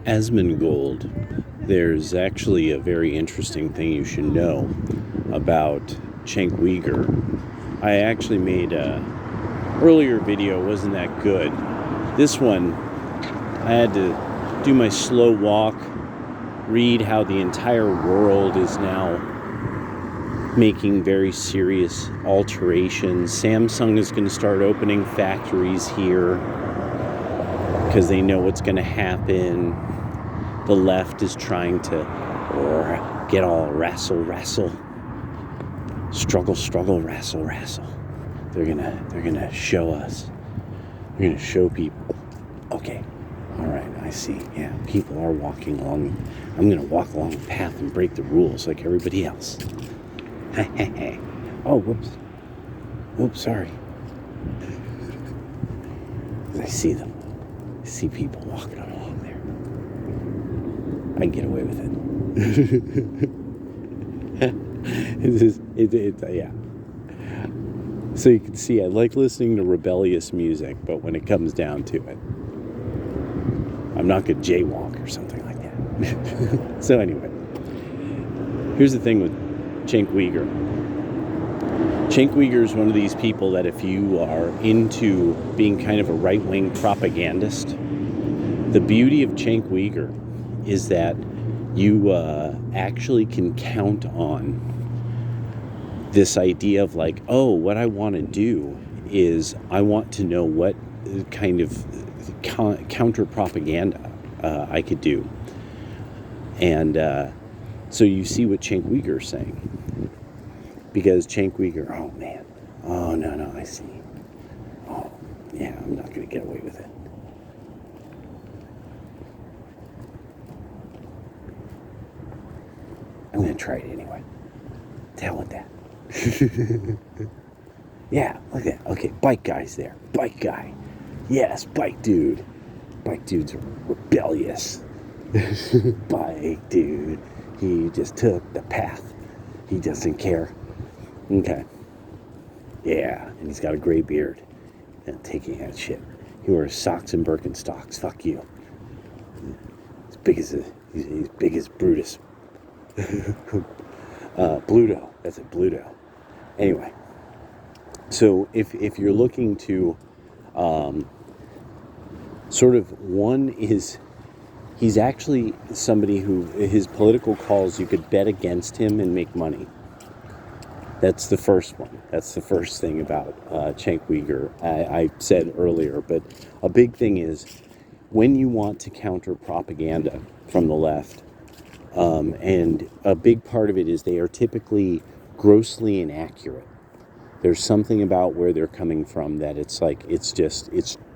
Asmongold, there's actually a very interesting thing you should know about Cenk Uyghur. I actually made a earlier video, wasn't that good. This one, I had to do my slow walk, read how the entire world is now making very serious alterations. Samsung is going to start opening factories here because they know what's going to happen. The left is trying to get all wrestle, struggle, wrestle. They're gonna show us. They're gonna show people. Okay, all right, I see. Yeah, people are walking along. I'm gonna walk along the path and break the rules like everybody else. Hey. Oh, whoops. Oops, sorry. I see them. I see people walking along there. I can get away with it. Yeah. So you can see I like listening to rebellious music, but when it comes down to it, I'm not going to jaywalk or something like that. So anyway, here's the thing with Cenk Uyghur. Cenk Uyghur is one of these people that if you are into being kind of a right-wing propagandist, the beauty of Cenk Uyghur is that you actually can count on this idea of like, oh, what I want to do is I want to know what kind of counter propaganda I could do. And so you see what Cenk Uyghur is saying. Because Cenk Uyghur, oh man, oh no, I see. Oh, yeah, I'm not going to get away with it. I'm going to try it anyway. To hell with that. Yeah, look at that. Okay, bike guy's there. Bike guy. Yes, bike dude. Bike dude's rebellious. Bike dude. He just took the path. He doesn't care. Okay. Yeah, and he's got a gray beard. And taking that shit. He wears socks and Birkenstocks. Fuck you. He's big as Brutus. Bluto. That's it, Bluto. Anyway, so if you're looking to sort of one is he's actually somebody who his political calls you could bet against him and make money. That's the first one. That's the first thing about Cenk Uyghur. I said earlier, but a big thing is when you want to counter propaganda from the left, and a big part of it is they are typically grossly inaccurate. There's something about where they're coming from that it's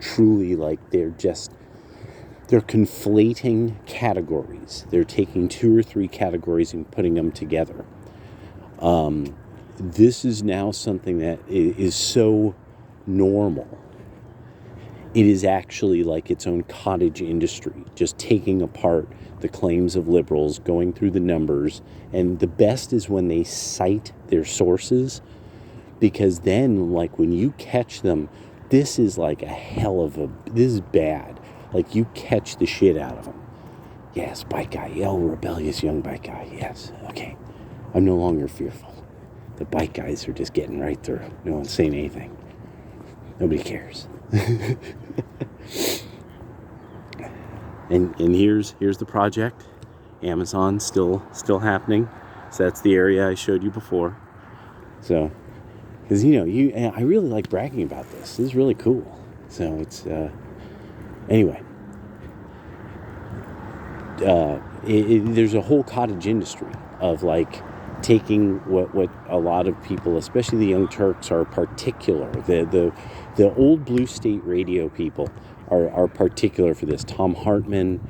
truly like they're conflating categories. They're taking 2 or 3 categories and putting them together. This is now something that is so normal. It is actually like its own cottage industry, just taking apart the claims of liberals, going through the numbers, and the best is when they cite their sources, because then, like, when you catch them, this is like this is bad. Like, you catch the shit out of them. Yes, bike guy, rebellious young bike guy, yes, okay. I'm no longer fearful. The bike guys are just getting right through. No one's saying anything. Nobody cares. And here's the project. Amazon still happening. So that's the area I showed you before. So, because I really like bragging about this. This is really cool. So it's anyway. There's a whole cottage industry of like taking what a lot of people, especially the Young Turks, are particular. The old blue state radio people are particular for this. Tom Hartman,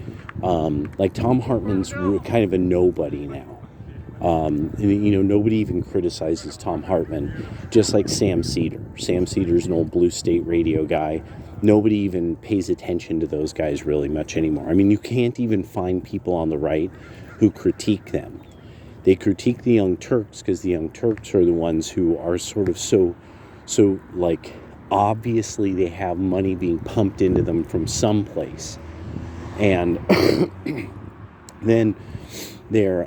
Tom Hartman's kind of a nobody now. Nobody even criticizes Tom Hartman, just like Sam Cedar. Sam Cedar's an old blue state radio guy. Nobody even pays attention to those guys really much anymore. I mean, you can't even find people on the right who critique them. They critique the Young Turks because the Young Turks are the ones who are sort of so like, obviously they have money being pumped into them from someplace And then they're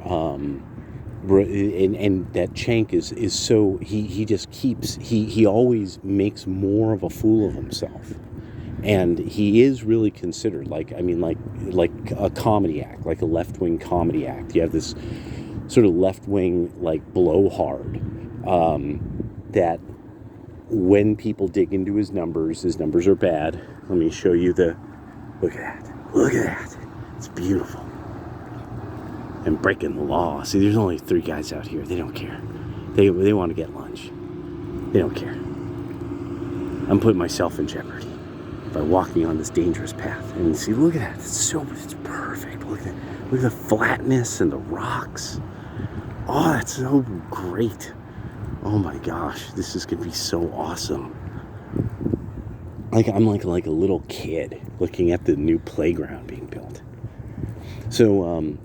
and that Cenk is so he just keeps he always makes more of a fool of himself, and he is really considered like a comedy act, like a left-wing comedy act. You have this sort of left-wing like blowhard that when people dig into his numbers are bad. Let me show you look at that, it's beautiful. And breaking the law. See, there's only 3 guys out here. They don't care. They want to get lunch. They don't care. I'm putting myself in jeopardy by walking on this dangerous path. And see, look at that. It's perfect. Look at the flatness and the rocks. Oh, that's so great. Oh my gosh, this is gonna be so awesome. I'm like a little kid looking at the new playground being built. So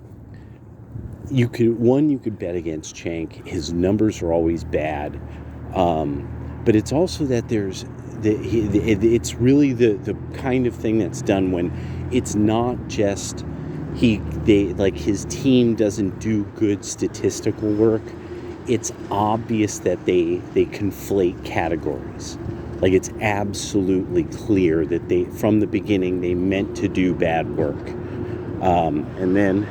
you could bet against Cenk. His numbers are always bad, but it's also that it's really the kind of thing that's done when it's not just his team doesn't do good statistical work. It's obvious that they conflate categories. Like, it's absolutely clear that from the beginning they meant to do bad work. And then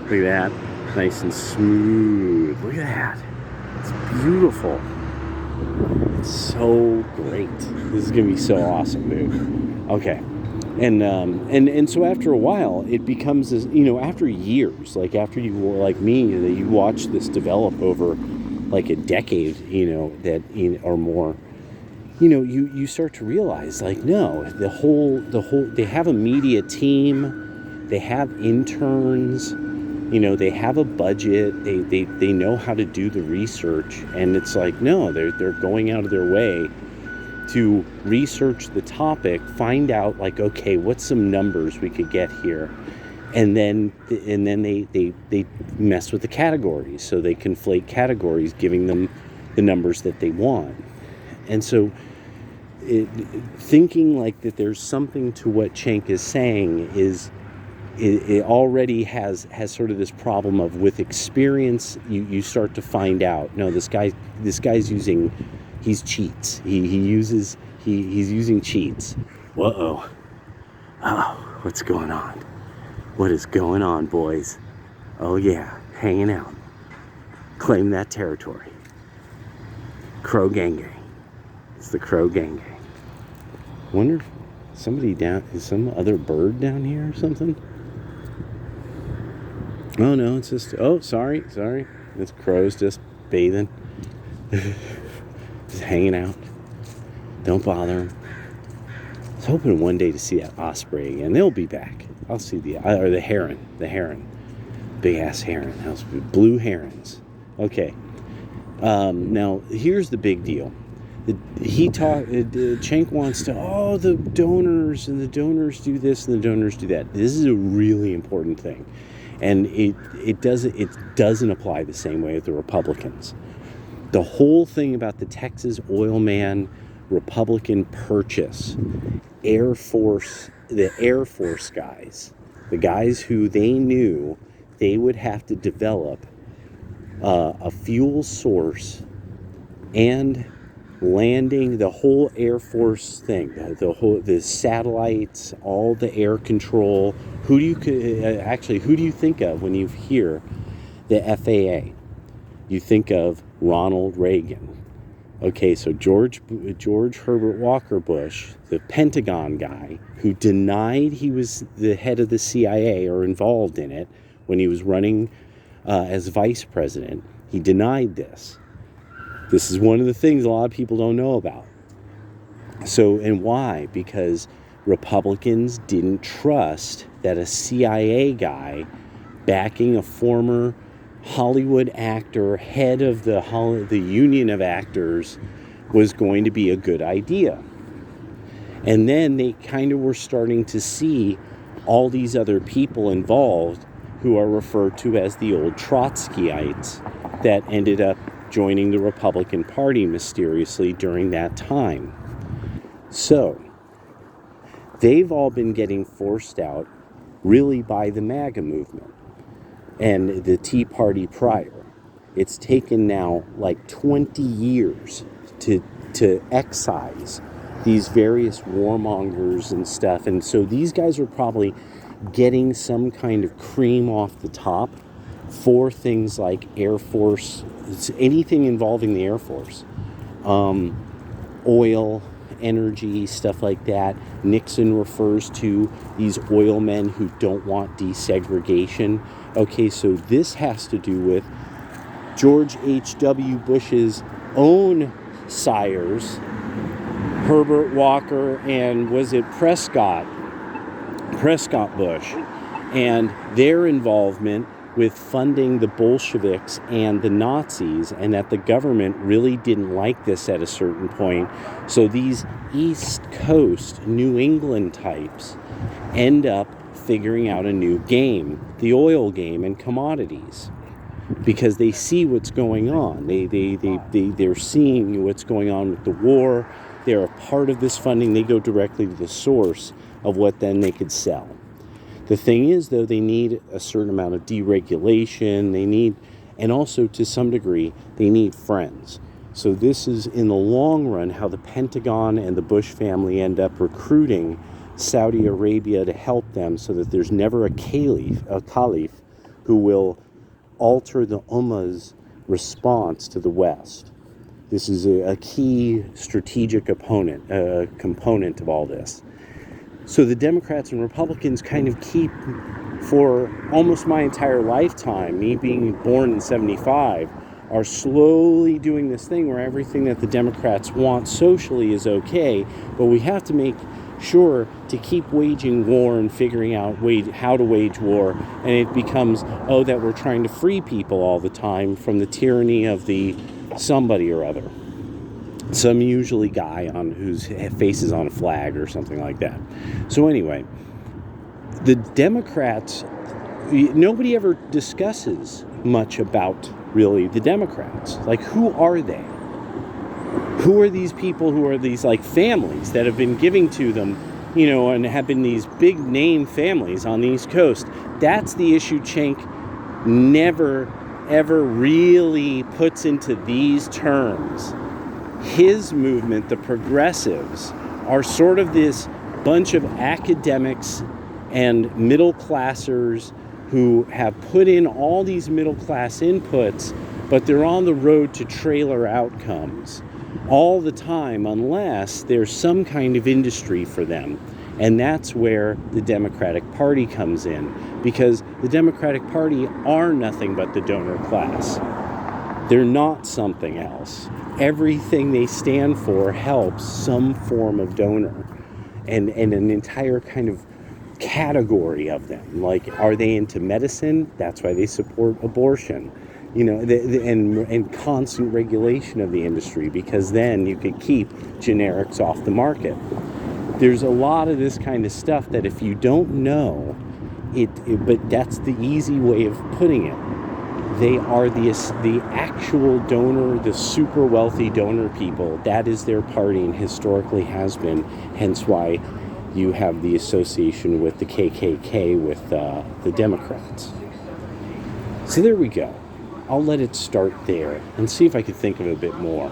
look at that. Nice and smooth. Look at that. It's beautiful. It's so great. This is going to be so awesome, dude. Okay. And so after a while, it becomes this, after years, like after you, like me, that you watch this develop over like a decade, or more, you start to realize, like, no, the whole, they have a media team, they have interns, they have a budget, they know how to do the research, and it's like, no, they're going out of their way to research the topic, find out, like, okay, what's some numbers we could get here, and then they mess with the categories, so they conflate categories, giving them the numbers that they want. And so thinking like that there's something to what Cenk is saying it already has sort of this problem of, with experience, you start to find out, no, this guy's using, he's cheats. He's using cheats. Uh-oh. Oh, what's going on? What is going on, boys? Oh yeah, hanging out. Claim that territory. Crow Gang Gang. It's the Crow Gang Gang. Wonder if is some other bird down here or something? Oh no, it's just, sorry. It's crows just bathing. Just hanging out. Don't bother them. I was hoping one day to see that osprey again. They'll be back. I'll see the heron. Big ass heron. Those blue herons. Okay. Now here's the big deal. Cenk wants to, the donors, and the donors do this and the donors do that. This is a really important thing. And it doesn't apply the same way with the Republicans. The whole thing about the Texas oil man Republican purchase, the Air Force guys, the guys who they knew they would have to develop a fuel source and landing, the whole Air Force thing, the satellites, all the air control. Who do you think of when you hear the FAA? You think of Ronald Reagan. Okay, so George Herbert Walker Bush, the Pentagon guy, who denied he was the head of the CIA or involved in it when he was running as vice president, he denied this. This is one of the things a lot of people don't know about. So, and why? Because Republicans didn't trust that a CIA guy backing a former Hollywood actor, head of the Union of Actors, was going to be a good idea. And then they kind of were starting to see all these other people involved who are referred to as the old Trotskyites that ended up joining the Republican Party mysteriously during that time. So they've all been getting forced out really by the MAGA movement and the Tea Party prior. It's taken now like 20 years to excise these various warmongers and stuff. And so these guys are probably getting some kind of cream off the top for things like Air Force, anything involving the Air Force, oil, energy, stuff like that. Nixon refers to these oil men who don't want desegregation. Okay, so this has to do with George H.W. Bush's own sires, Herbert Walker and was it Prescott Bush, and their involvement with funding the Bolsheviks and the Nazis, and that the government really didn't like this at a certain point. So these East Coast, New England types end up figuring out a new game, the oil game and commodities, because they see what's going on. They're seeing what's going on with the war. They're a part of this funding. They go directly to the source of what then they could sell. The thing is, though, they need a certain amount of deregulation. And also to some degree, they need friends. So this is, in the long run, how the Pentagon and the Bush family end up recruiting Saudi Arabia to help them, so that there's never a caliph who will alter the Ummah's response to the West. This is a key strategic component of all this. So the Democrats and Republicans kind of keep, for almost my entire lifetime, me being born in 75, are slowly doing this thing where everything that the Democrats want socially is okay, but we have to make sure to keep waging war and figuring out how to wage war, and it becomes, that we're trying to free people all the time from the tyranny of the somebody or other. Some usually guy whose face is on a flag or something like that. So anyway, the Democrats, nobody ever discusses much about really the Democrats. Like, who are they? Who are these people who are these like families that have been giving to them, and have been these big name families on the East Coast? That's the issue Cenk never ever really puts into these terms. His movement, the progressives, are sort of this bunch of academics and middle classers who have put in all these middle class inputs, but they're on the road to trailer outcomes all the time, unless there's some kind of industry for them. And that's where the Democratic Party comes in, because the Democratic Party are nothing but the donor class. They're not something else. Everything they stand for helps some form of donor, and an entire kind of category of them. Like, are they into medicine? That's why they support abortion. And constant regulation of the industry, because then you could keep generics off the market. There's a lot of this kind of stuff that if you don't know but that's the easy way of putting it. They are the actual donor, the super wealthy donor people. That is their party, and historically has been. Hence why you have the association with the KKK with the Democrats. So there we go. I'll let it start there and see if I can think of a bit more.